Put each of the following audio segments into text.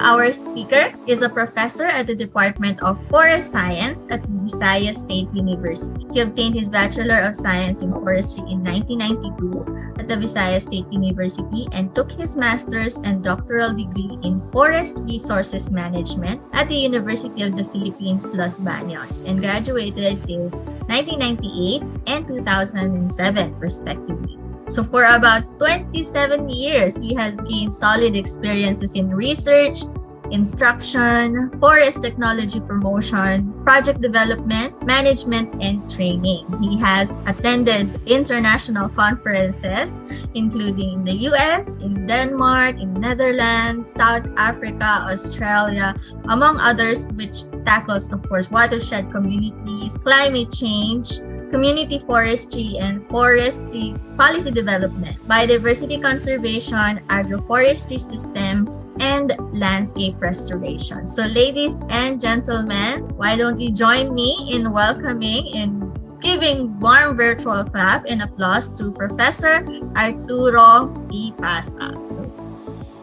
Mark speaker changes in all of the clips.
Speaker 1: Our speaker is a professor at the Department of Forest Science at Visayas State University. He obtained his Bachelor of Science in Forestry in 1992 at the Visayas State University and took his master's and doctoral degree in Forest Resources Management at the University of the Philippines, Los Baños, and graduated in 1998 and 2007, respectively. So for about 27 years, he has gained solid experiences in research, instruction, forest technology promotion, project development, management, and training. He has attended international conferences, including in the US, in Denmark, in Netherlands, South Africa, Australia, among others, which tackles, of course, watershed communities, climate change, community forestry and forestry policy development, biodiversity conservation, agroforestry systems, and landscape restoration. So ladies and gentlemen, why don't you join me in welcoming and giving warm virtual clap and applause to Professor Arturo E. Pasa.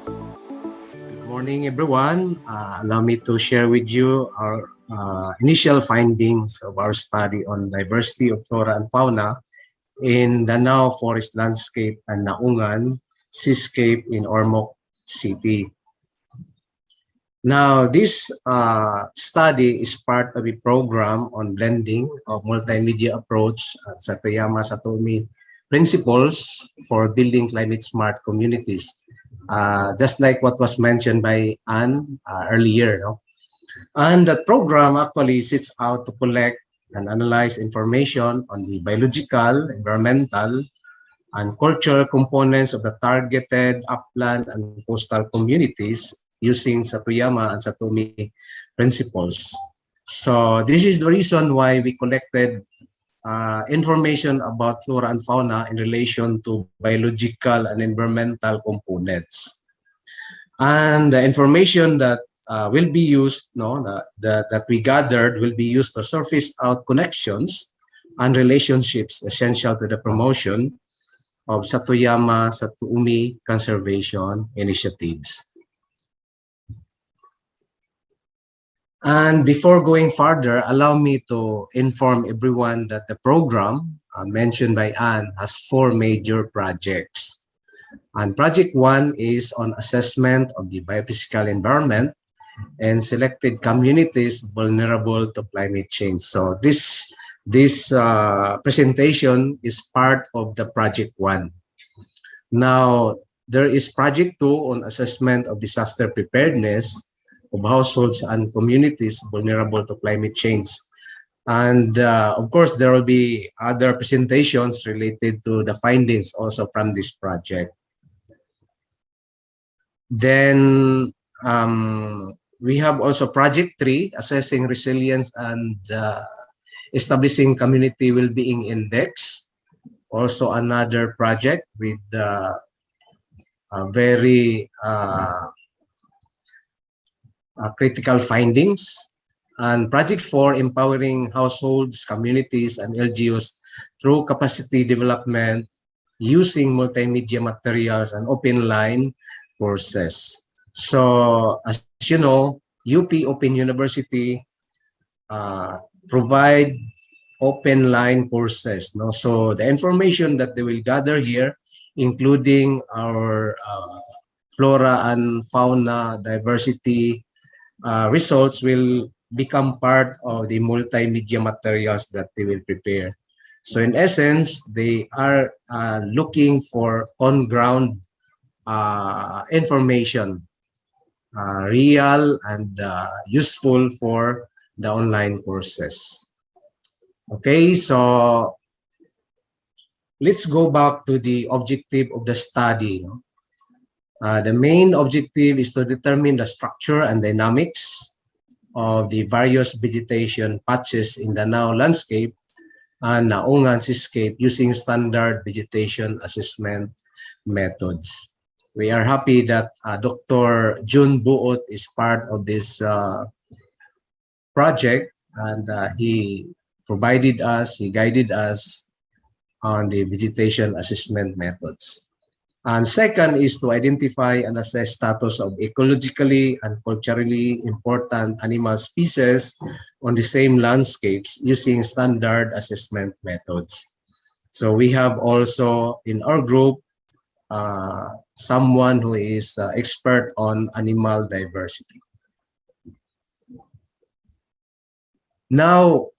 Speaker 2: Good morning, everyone. Allow me to share with you our initial findings of our study on diversity of flora and fauna in Danao Forest Landscape and Naungan Seascape in Ormoc City. Now, this study is part of a program on blending of multimedia approach at Satayama Satomi principles for building climate smart communities. Just like what was mentioned by Anne earlier, no? And that program actually sets out to collect and analyze information on the biological, environmental, and cultural components of the targeted upland and coastal communities using Satoyama and Satomi principles. So this is the reason why we collected information about flora and fauna in relation to biological and environmental components. And the information that will be used, that we gathered will be used to surface out connections and relationships essential to the promotion of Satoyama Satoumi conservation initiatives. And before going further, allow me to inform everyone that the program mentioned by Anne has 4 major projects. And project 1 is on assessment of the biophysical environment and selected communities vulnerable to climate change. So this presentation is part of the project 1. Now, there is project 2 on assessment of disaster preparedness of households and communities vulnerable to climate change. And of course, there will be other presentations related to the findings also from this project. Then we have also project 3, assessing resilience and establishing community well-being index. Also another project with very critical findings. And project 4, empowering households, communities, and LGUs through capacity development using multimedia materials and open line courses. So as you know, UP Open University provide open line courses. No? So the information that they will gather here, including our flora and fauna diversity results, will become part of the multimedia materials that they will prepare. So in essence, they are looking for on-ground information, real and useful for the online courses. Okay, so let's go back to the objective of the study. The main objective is to determine the structure and dynamics of the various vegetation patches in the Danao landscape and Naungan seascape using standard vegetation assessment methods. We are happy that Dr. Jun Buot is part of this project, and he guided us on the vegetation assessment methods. And second is to identify and assess status of ecologically and culturally important animal species on the same landscapes using standard assessment methods. So we have also in our group someone who is expert on animal diversity. Now,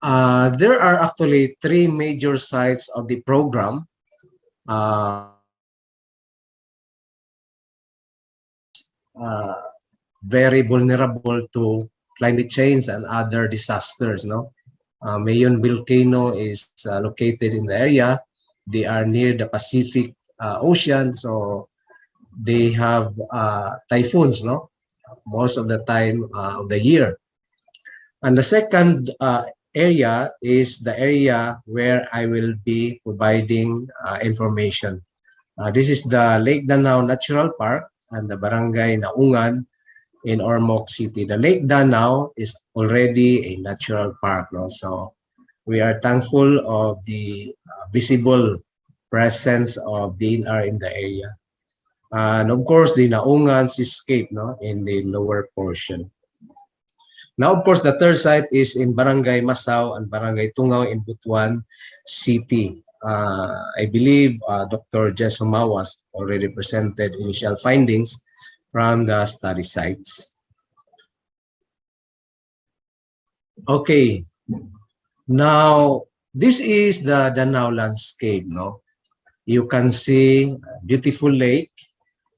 Speaker 2: there are actually three major sites of the program. Very vulnerable to climate change and other disasters. No, Mayon volcano is located in the area. They are near the Pacific Ocean, so they have typhoons. No, most of the time of the year. And the second area is the area where I will be providing information. This is the Lake Danao Natural Park and the Barangay Naungan in Ormoc City. The Lake Danao is already a natural park. No? So we are thankful of the visible presence of DNR in the area. And of course, the Naungan Seascape, no, in the lower portion. Now, of course, the third site is in Barangay Masao and Barangay Tungao in Butuan City. I believe Dr. Jess Humawas already presented initial findings from the study sites. Okay, now this is the Danao landscape. No, you can see a beautiful lake.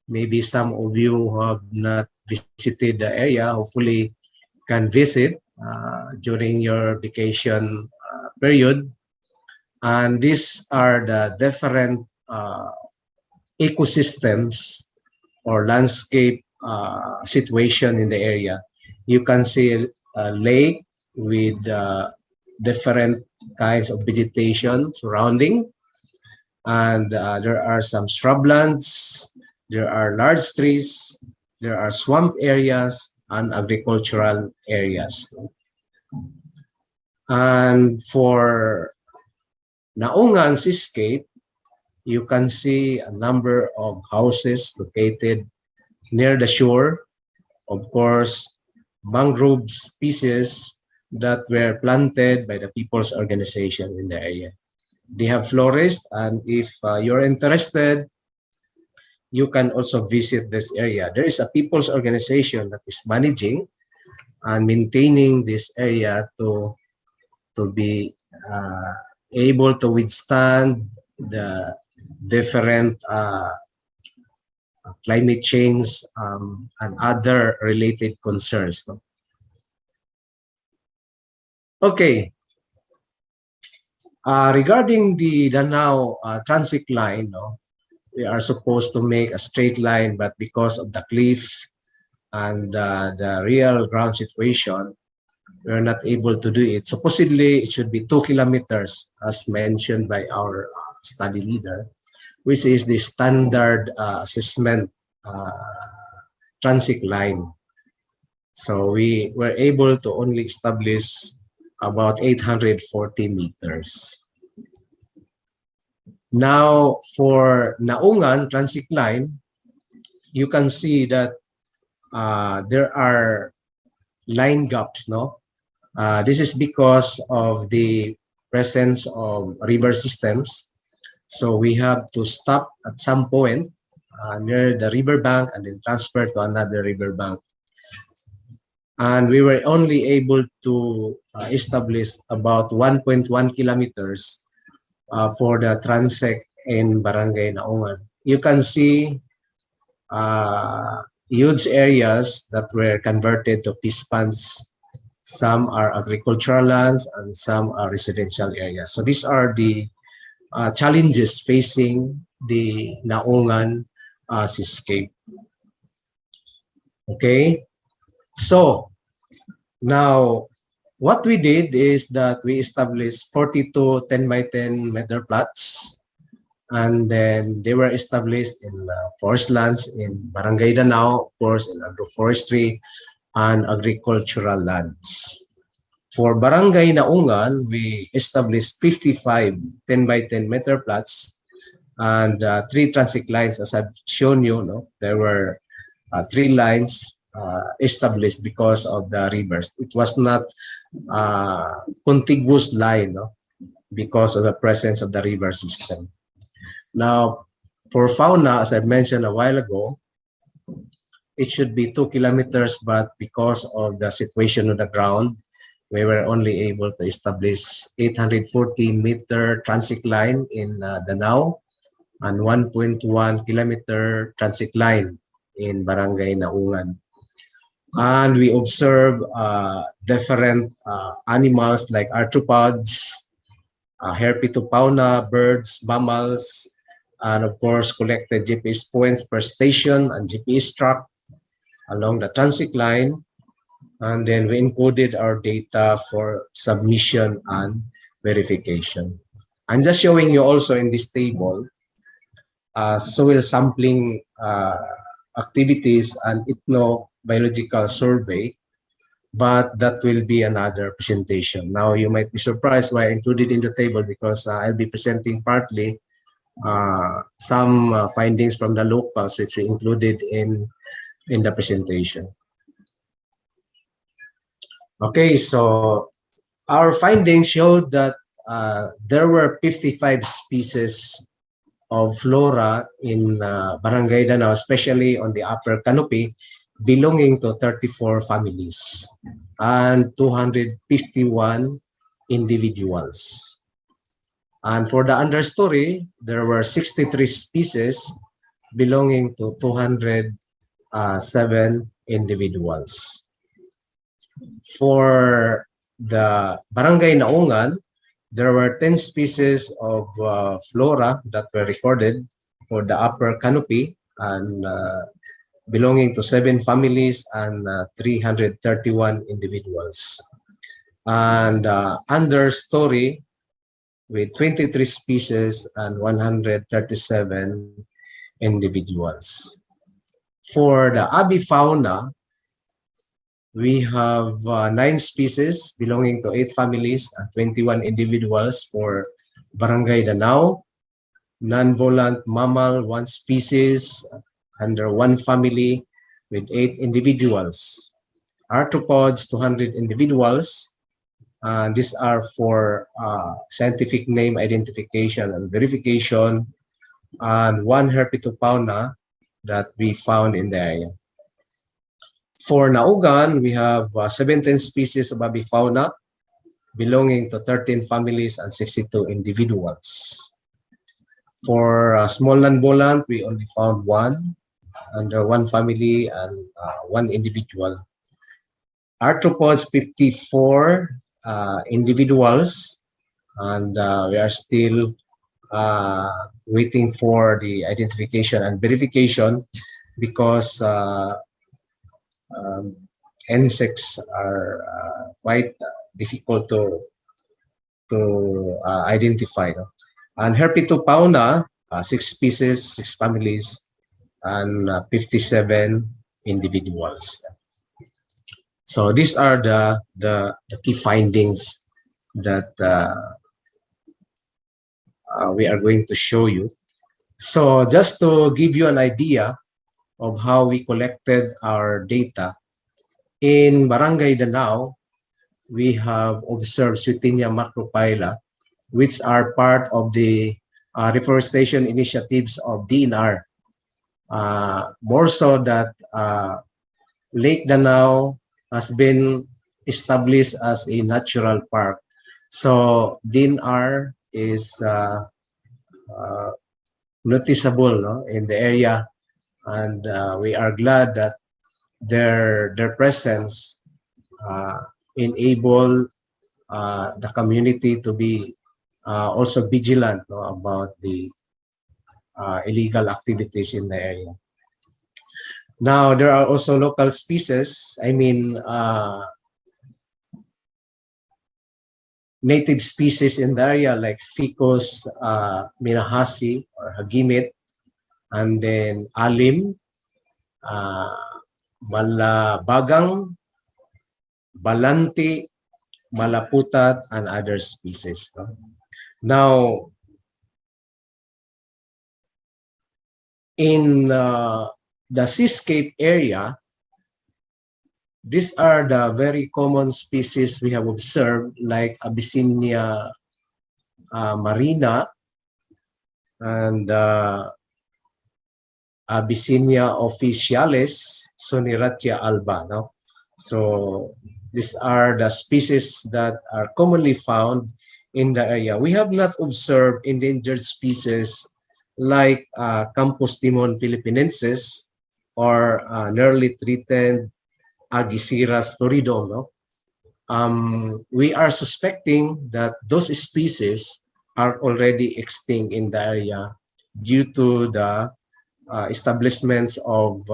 Speaker 2: Maybe some of you have not visited the area. Hopefully, can visit during your vacation period. And these are the different ecosystems or landscape situation in the area. You can see a lake with different kinds of vegetation surrounding, and there are some shrublands, there are large trees, there are swamp areas, and agricultural areas. And for Naungan Seascape, you can see a number of houses located near the shore. Of course, mangrove species that were planted by the people's organization in the area. They have flourished, and if you're interested, you can also visit this area. There is a people's organization that is managing and maintaining this area to be able to withstand the different climate change and other related concerns. No? Okay. Regarding the Danao transit line, no, we are supposed to make a straight line, but because of the cliff and the real ground situation, we are not able to do it. Supposedly, it should be 2 kilometers, as mentioned by our study leader, which is the standard assessment transit line. So we were able to only establish about 840 meters. Now, for Naungan transit line, you can see that there are line gaps, no? This is because of the presence of river systems. So we have to stop at some point near the riverbank and then transfer to another riverbank. And we were only able to establish about 1.1 kilometers for the transect in Barangay Naungan. You can see huge areas that were converted to fish ponds. Some are agricultural lands and some are residential areas. So these are the challenges facing the Naungan seascape. Okay, so now what we did is that we established 42 10 by 10 meter plots, and then they were established in forest lands in Barangay Danao, of course, in agroforestry and agricultural lands. For Barangay Naungan, we established 55 10 by 10 meter plots, and 3 transit lines, as I've shown you. No, there were 3 lines established because of the rivers. It was not contiguous line, no, because of the presence of the river system. Now, for fauna, as I mentioned a while ago, it should be 2 kilometers, but because of the situation on the ground, we were only able to establish 840-meter transit line in Danao and 1.1 kilometer transit line in Barangay Naungan. And we observe different animals like arthropods, herpetofauna, birds, mammals, and of course collected GPS points per station and GPS track along the transit line. And then we encoded our data for submission and verification. I'm just showing you also in this table soil sampling activities and ethnobiological survey, but that will be another presentation. Now you might be surprised why I included in the table, because I'll be presenting partly some findings from the locals which we included in the presentation. Okay, so our findings showed that there were 55 species of flora in Barangay Danao, especially on the upper canopy, belonging to 34 families and 251 individuals. And for the understory, there were 63 species belonging to 207 individuals. For the Barangay Naungan, there were 10 species of flora that were recorded for the upper canopy and belonging to 7 families and 331 individuals. And understory with 23 species and 137 individuals. For the avifauna, we have 9 species belonging to 8 families and 21 individuals for Barangay Danao. Non-volant mammal, 1 species under 1 family with 8 individuals. Arthropods, 200 individuals. These are for scientific name identification and verification, and 1 herpetofauna that we found in the area. For Naungan, we have 17 species of avifauna belonging to 13 families and 62 individuals. For small non-volant, we only found 1 under 1 family and 1 individual. Arthropods, 54 individuals, and we are still waiting for the identification and verification because insects are quite difficult to identify. No? And herpetofauna, 6 species, 6 families, and 57 individuals. So these are the key findings that we are going to show you. So just to give you an idea of how we collected our data, in Barangay Danao, we have observed Swietenia macrophylla, which are part of the reforestation initiatives of DNR. More so that Lake Danao has been established as a natural park. So DNR is noticeable, no, in the area, and we are glad that their presence enable the community to be also vigilant, no, about the illegal activities in the area. Now, there are also local species, native species in the area like Ficus minahasi or hagimit, and then alim, malabagang, balanti, malaputat, and other species. No? Now, In the Seascape area, these are the very common species we have observed, like Abyssinia marina and Abyssinia officialis, Soniratia alba. No? So these are the species that are commonly found in the area. We have not observed endangered species like Campus Timon philippinensis or nearly threatened Agisiras floridum. No? We are suspecting that those species are already extinct in the area due to the establishments of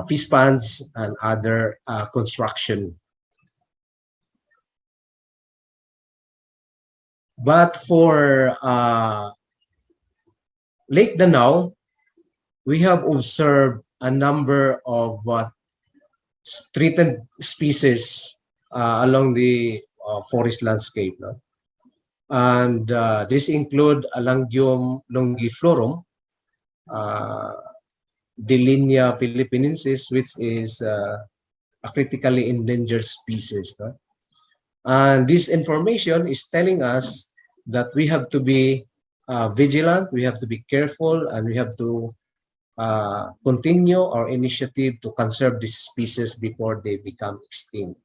Speaker 2: fish ponds and other construction. But for Lake Danao, we have observed a number of threatened species along the forest landscape. No? And this include Alangium longiflorum, uh, Delinia philippinensis, which is a critically endangered species. No? And this information is telling us that we have to be vigilant, we have to be careful, and we have to continue our initiative to conserve these species before they become extinct.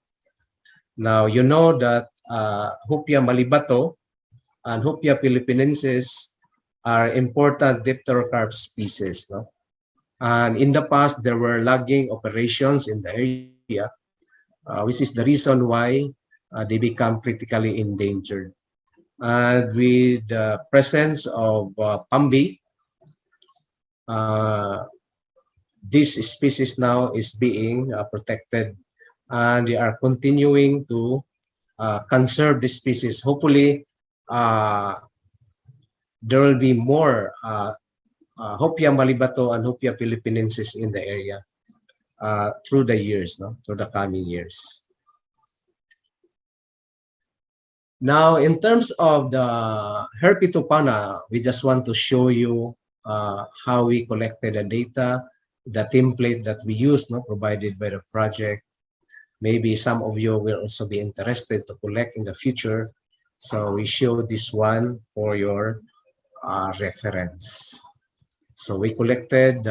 Speaker 2: Now, you know that Hupia malibato and Hupia philippinensis are important dipterocarp species. No? And in the past, there were logging operations in the area, which is the reason why they become critically endangered. And with the presence of Pambi, this species now is being protected, and they are continuing to conserve this species. Hopefully, there will be more Hopia malibato and Hopia philippinensis in the area through the years, no? Through the coming years. Now, in terms of the Herpetopana, we just want to show you how we collected the data, the template that we used, no, provided by the project. Maybe some of you will also be interested to collect in the future. So we show this one for your reference. So we collected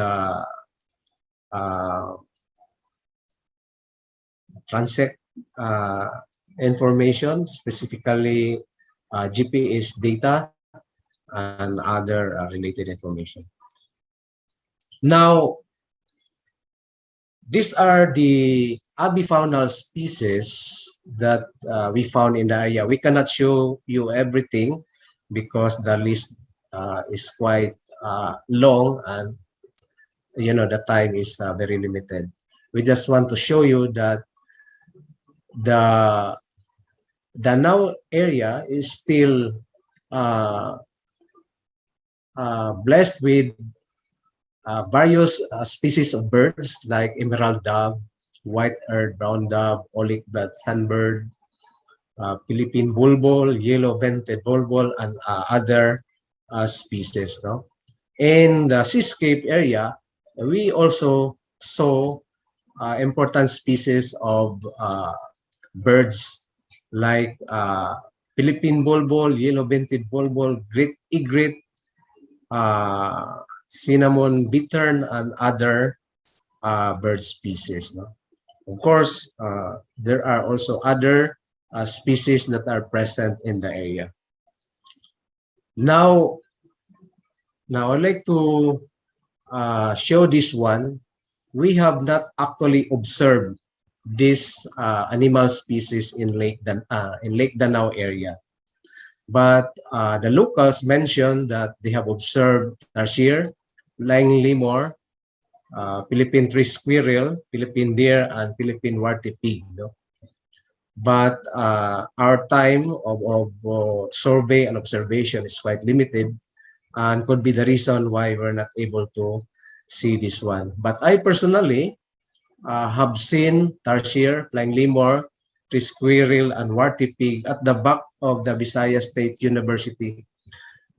Speaker 2: transect information, specifically GPS data and other related information. Now, these are the abifaunal species that we found in the area. We cannot show you everything because the list is quite long, and you know the time is very limited. We just want to show you that the Danao area is still blessed with various species of birds like emerald dove, white-eared brown dove, olive-black sunbird, Philippine bulbul, yellow-vented bulbul, and other species. No? In the Seascape area, we also saw important species of birds like Philippine bulbul, yellow-vented bulbul, great egret, cinnamon bittern, and other bird species. No? Of course, there are also other species that are present in the area. Now I'd like to show this one. We have not actually observed this animal species in Lake Danao area. But the locals mentioned that they have observed tarsier, flying lemur, Philippine tree squirrel, Philippine deer, and Philippine warty pig. No? But our time of survey and observation is quite limited, and could be the reason why we're not able to see this one. But I personally have seen tarsier, flying lemur, tree squirrel, and warty pig at the back of the Visayas State University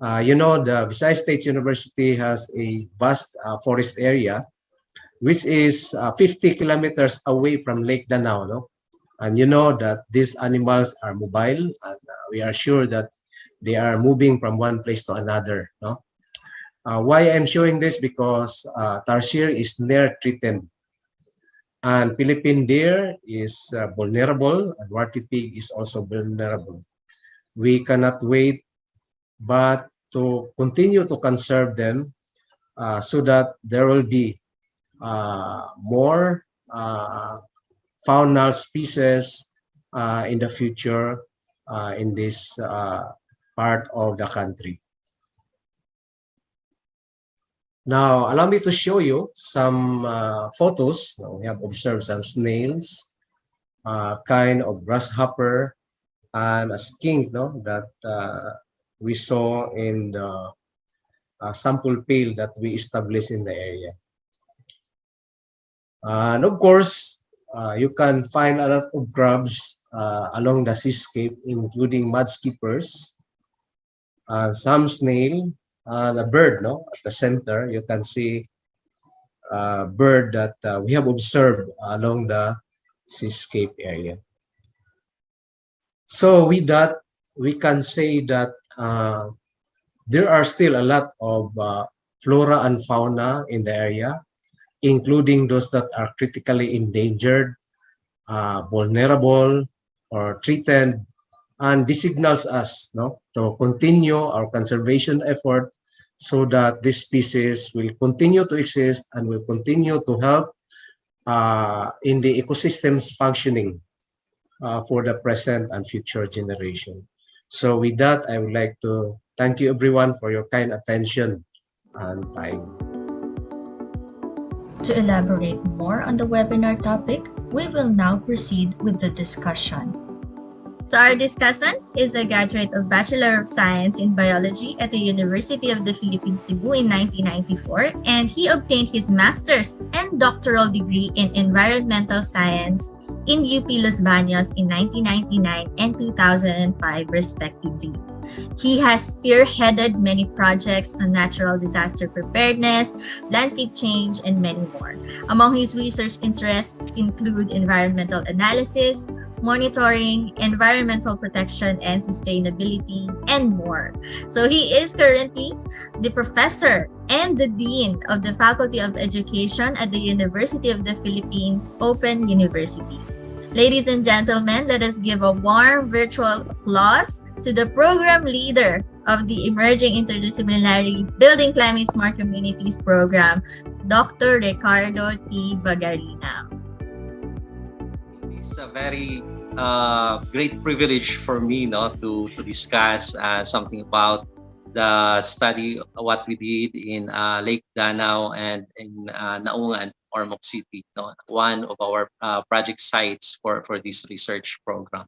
Speaker 2: The Visayas State University has a vast forest area, which is 50 kilometers away from Lake Danao. No? And you know that these animals are mobile, and we are sure that they are moving from one place to another. No? Why I'm showing this? Because tarsier is near threatened, and Philippine deer is vulnerable, and warty pig is also vulnerable. We cannot wait but to continue to conserve them so that there will be more faunal species in the future in this part of the country. Now, allow me to show you some photos. We have observed some snails, kind of grasshopper, and a skink, no, that we saw in the sample pail that we established in the area. And of course, you can find a lot of grubs along the seascape, including mudskippers, some snail, and a bird. No, at the center, you can see a bird that we have observed along the seascape area. So with that, we can say that there are still a lot of flora and fauna in the area, including those that are critically endangered, vulnerable, or threatened, and this signals us to continue our conservation effort so that this species will continue to exist and will continue to help in the ecosystem's functioning for the present and future generation. So with that, I would like to thank you everyone for your kind attention and time.
Speaker 1: To elaborate more on the webinar topic, we will now proceed with the discussion. So our discussant is a graduate of Bachelor of Science in Biology at the University of the Philippines, Cebu in 1994, and he obtained his master's and doctoral degree in Environmental Science in UP Los Baños in 1999 and 2005, respectively. He has spearheaded many projects on natural disaster preparedness, landscape change, and many more. Among his research interests include environmental analysis, monitoring, environmental protection and sustainability, and more. So he is currently the professor and the dean of the Faculty of Education at the University of the Philippines Open University. Ladies and gentlemen, let us give a warm virtual applause to the program leader of the Emerging Interdisciplinary Building Climate Smart Communities program, Dr. Ricardo T. Bagarina.
Speaker 3: It's a very great privilege for me to discuss something about the study, what we did in Lake Danao and in Naungan, Ormoc City, one of our project sites for this research program.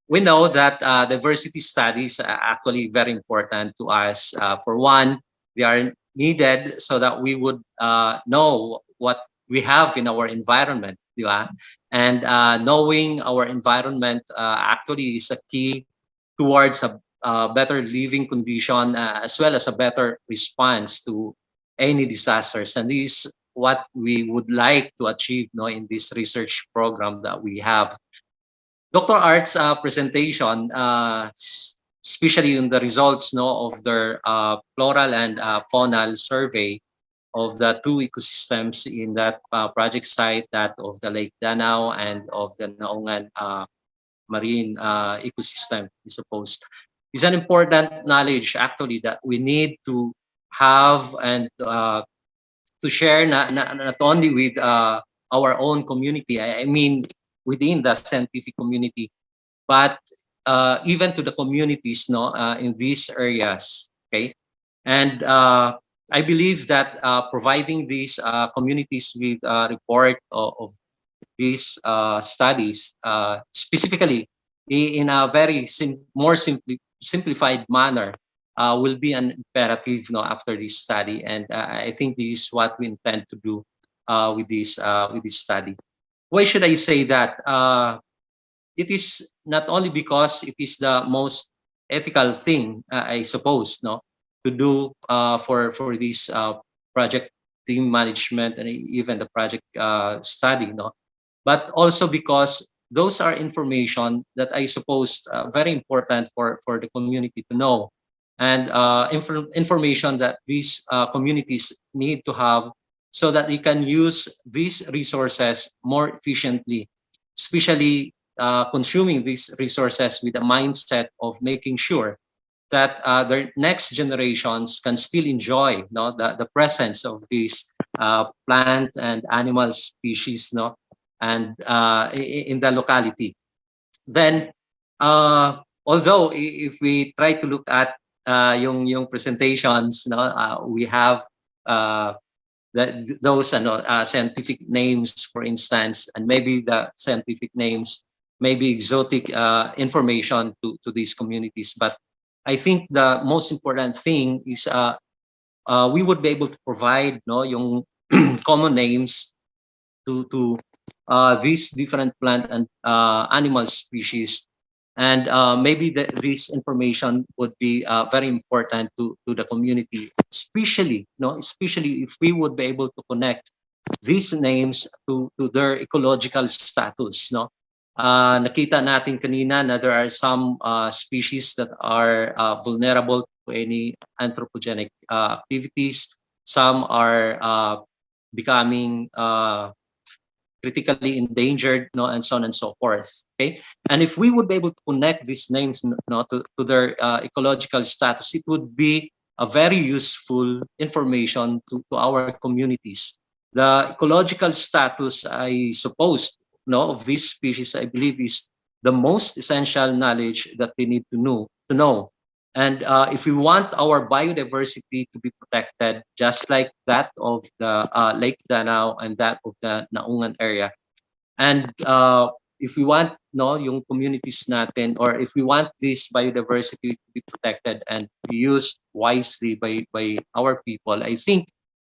Speaker 3: We know that diversity studies are actually very important to us. For one, they are needed so that we would know what we have in our environment, and knowing our environment actually is a key towards a better living condition as well as a better response to any disasters. And this is what we would like to achieve in this research program that we have. Dr. Art's presentation, especially in the results of their floral and faunal survey of the two ecosystems in that project site, that of the Lake Danao and of the Naungan marine ecosystem, I suppose, is an important knowledge actually that we need to have and to share not only with our own community, I mean within the scientific community, but even to the communities in these areas. Okay, and I believe that providing these communities with a report of these studies, specifically in a very more simplified manner, will be an imperative after this study. And I think this is what we intend to do with this study. Why should I say that? It is not only because it is the most ethical thing, I suppose, no, to do for this project team management and even the project study, no. But also because those are information that I suppose very important for the community to know, and information that these communities need to have so that they can use these resources more efficiently, especially consuming these resources with a mindset of making sure that their next generations can still enjoy, no, the presence of these plant and animal species, no, and in the locality. Then, although if we try to look at yung presentations, no, we have uh, those scientific names, for instance, and maybe the scientific names, maybe exotic information to these communities. But I think the most important thing is we would be able to provide, no, yung common names to these different plant and animal species. And maybe this information would be very important to the community, especially, no, especially if we would be able to connect these names to their ecological status, no. Nakita natin kanina na there are some species that are vulnerable to any anthropogenic activities. Some are becoming critically endangered, no, and so on and so forth. Okay, and if we would be able to connect these names, no, to their ecological status, it would be a very useful information to our communities. The ecological status, I suppose, no, of these species, I believe, is the most essential knowledge that we need to know. And if we want our biodiversity to be protected, just like that of the Lake Danao and that of the Naungan area, and if we want, no, yung communities natin, or if we want this biodiversity to be protected and be used wisely by our people, I think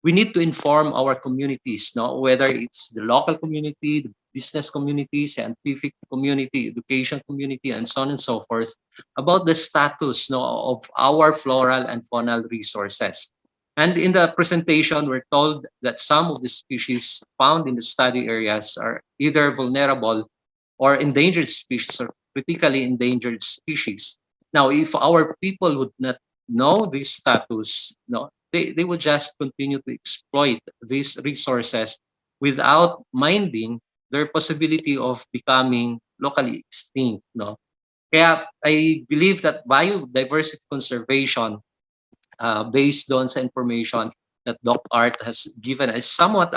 Speaker 3: we need to inform our communities, no, whether it's the local community, the business community, scientific community, education community, and so on and so forth, about the status, no, of our floral and faunal resources. And in the presentation, we're told that some of the species found in the study areas are either vulnerable or endangered species or critically endangered species. Now, if our people would not know this status, no, they would just continue to exploit these resources without minding their possibility of becoming locally extinct. No? Kaya I believe that biodiversity conservation, based on sa information that Doc Art has given, is somewhat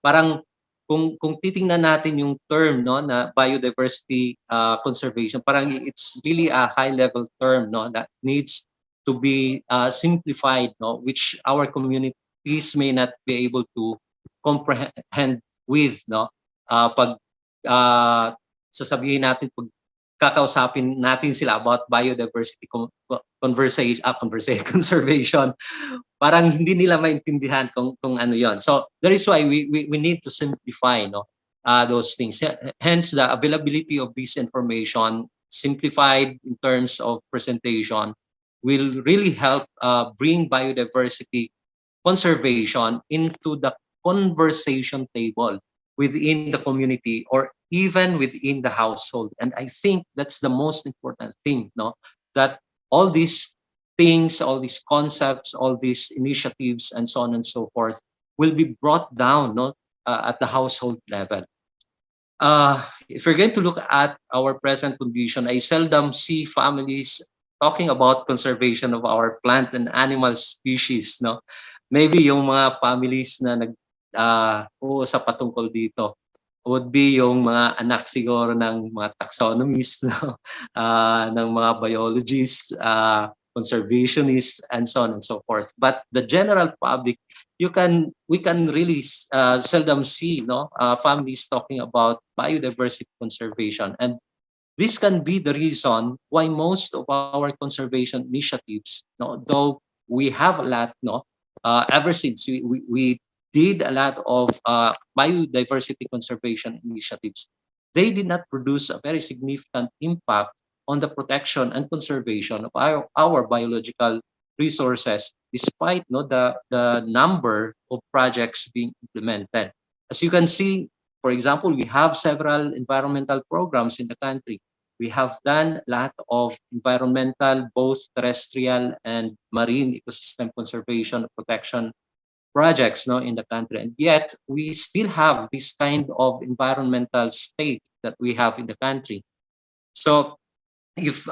Speaker 3: parang kung titingnan natin yung term, no, na biodiversity conservation, parang it's really a high level term, no, that needs to be simplified, no, which our communities may not be able to comprehend with, no. Pag sasabihin natin, pag kakausapin natin sila about biodiversity conversation conservation, parang hindi nila maintindihan kung ano yon. So that is why we need to simplify, no, those things. Hence the availability of this information simplified in terms of presentation will really help bring biodiversity conservation into the conversation table within the community or even within the household. And I think that's the most important thing, no, that all these things, all these concepts, all these initiatives, and so on and so forth, will be brought down, no, at the household level. If you're going to look at our present condition, I seldom see families talking about conservation of our plant and animal species, no. Maybe yung mga families na uusap patungkol dito would be yung mga anak siguro ng mga taxonomists, no? Ng mga biologists, conservationists, and so on and so forth. But the general public, we can really seldom see, no, families talking about biodiversity conservation, and this can be the reason why most of our conservation initiatives, no, though we have a lot, no, ever since we did a lot of biodiversity conservation initiatives, they did not produce a very significant impact on the protection and conservation of our biological resources, despite no the number of projects being implemented. As you can see, for example, we have several environmental programs in the country. We have done a lot of environmental, both terrestrial and marine ecosystem conservation protection projects, no, in the country, and yet we still have this kind of environmental state that we have in the country. So if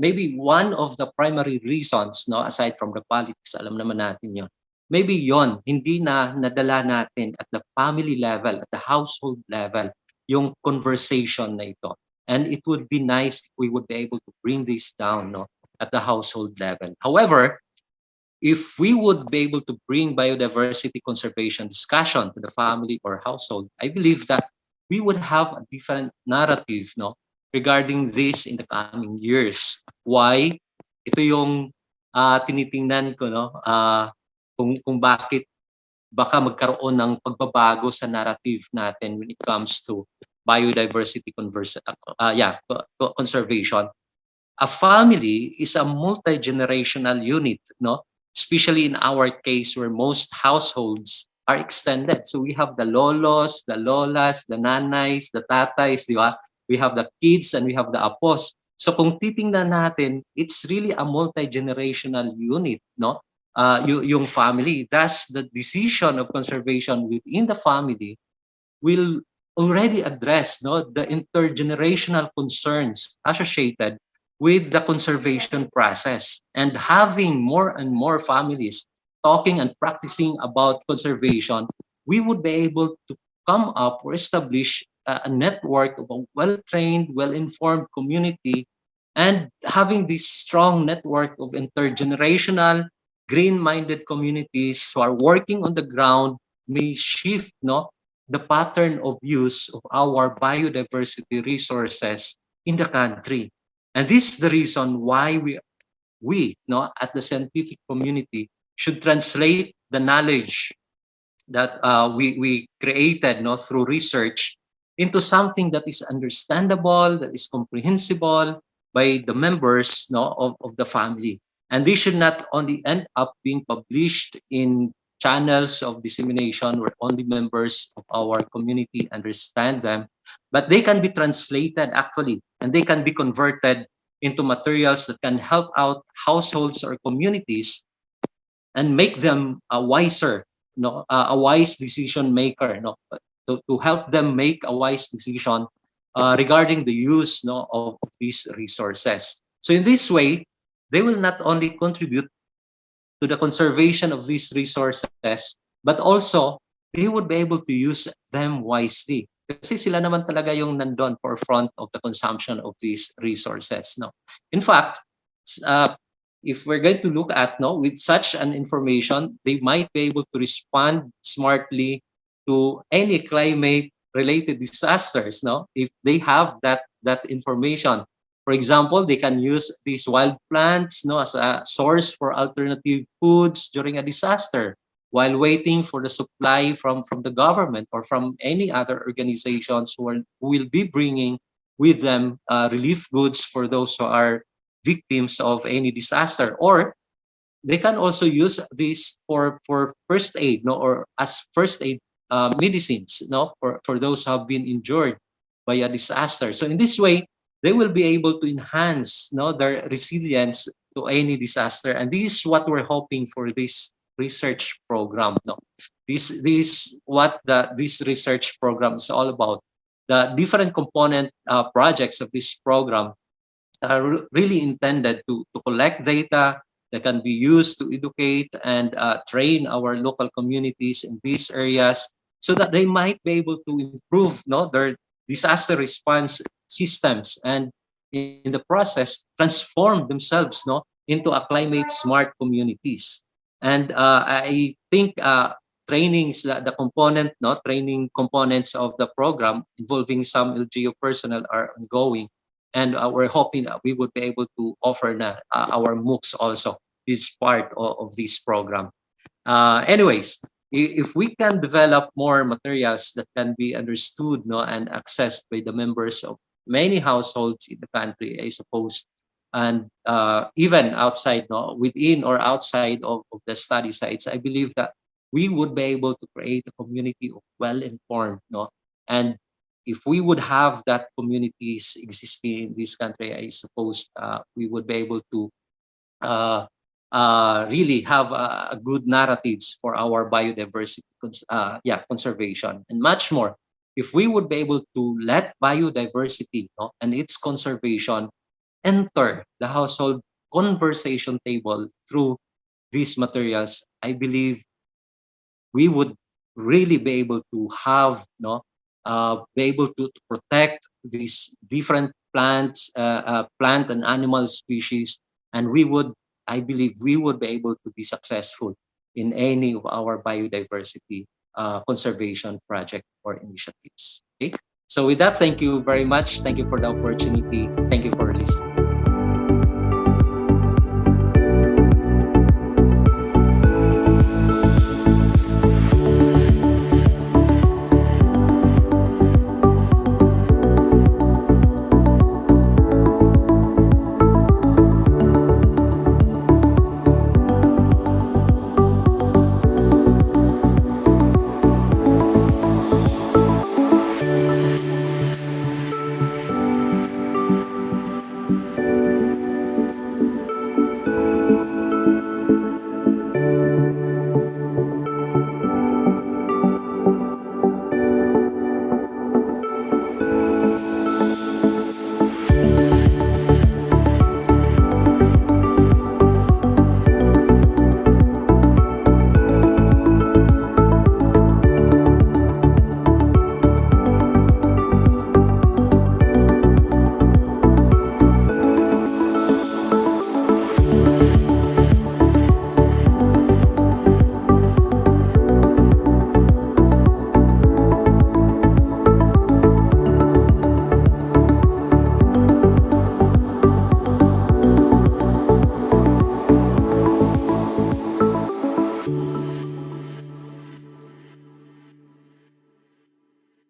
Speaker 3: maybe one of the primary reasons, no, aside from the politics, alam naman natin yon, maybe yon hindi na nadala natin at the family level, at the household level, yung conversation na ito. And it would be nice if we would be able to bring this down, no, at the household level. However, if we would be able to bring biodiversity conservation discussion to the family or household, I believe that we would have a different narrative, no, regarding this in the coming years. Why? Ito yung tinitingnan ko, no, kung bakit baka magkaroon ng pagbabago sa narrative natin when it comes to biodiversity conservation. A family is a multi-generational unit, no? Especially in our case where most households are extended. So we have the lolos, the lolas, the nanays, the tatays, di ba? We have the kids and we have the apos. So kung titingnan natin, it's really a multi-generational unit, no? Yung family. Thus, the decision of conservation within the family will already address, no, the intergenerational concerns associated with the conservation process. And having more and more families talking and practicing about conservation, we would be able to come up or establish a network of a well-trained, well-informed community, and having this strong network of intergenerational, green-minded communities who are working on the ground may shift, no, the pattern of use of our biodiversity resources in the country. And this is the reason why we no, at the scientific community should translate the knowledge that we created, no, through research into something that is understandable, that is comprehensible by the members, no, of the family. And this should not only end up being published in channels of dissemination where only members of our community understand them, but they can be translated actually, and they can be converted into materials that can help out households or communities and make them a wiser, no, a wise decision maker, no, to help them make a wise decision regarding the use, no, of these resources. So in this way, they will not only contribute to the conservation of these resources, but also they would be able to use them wisely. Kasi sila naman talaga yung nandun forefront of the consumption of these resources. No? In fact, if we're going to look at, no, with such an information, they might be able to respond smartly to any climate-related disasters. No, if they have that information. For example, they can use these wild plants, no, as a source for alternative foods during a disaster, while waiting for the supply from the government or from any other organizations who will be bringing with them relief goods for those who are victims of any disaster. Or they can also use this for first aid, no, or as first aid medicines, no, for those who have been injured by a disaster. So in this way, they will be able to enhance, no, their resilience to any disaster. And this is what we're hoping for this research program. No, this what this research program is all about. The different component projects of this program are really intended to collect data that can be used to educate and train our local communities in these areas, so that they might be able to improve, no, their disaster response systems, and in the process transform themselves, no, into a climate smart communities. And I think trainings, the component, no, training components of the program involving some LGU personnel are ongoing, and we're hoping that we would be able to offer our MOOCs also is part of this program. Anyways, if we can develop more materials that can be understood, no, and accessed by the members of many households in the country, I suppose, and even outside, no, within or outside of the study sites, I believe that we would be able to create a community of well-informed, no, and if we would have that communities existing in this country, I suppose we would be able to uh, really have good narratives for our biodiversity conservation and much more. If we would be able to let biodiversity, no, and its conservation enter the household conversation table through these materials, I believe we would really be able to have, no, be able to protect these different plant and animal species, and we would, I believe, we would be able to be successful in any of our biodiversity conservation project or initiatives. Okay. So with that, thank you very much. Thank you for the opportunity. Thank you for listening.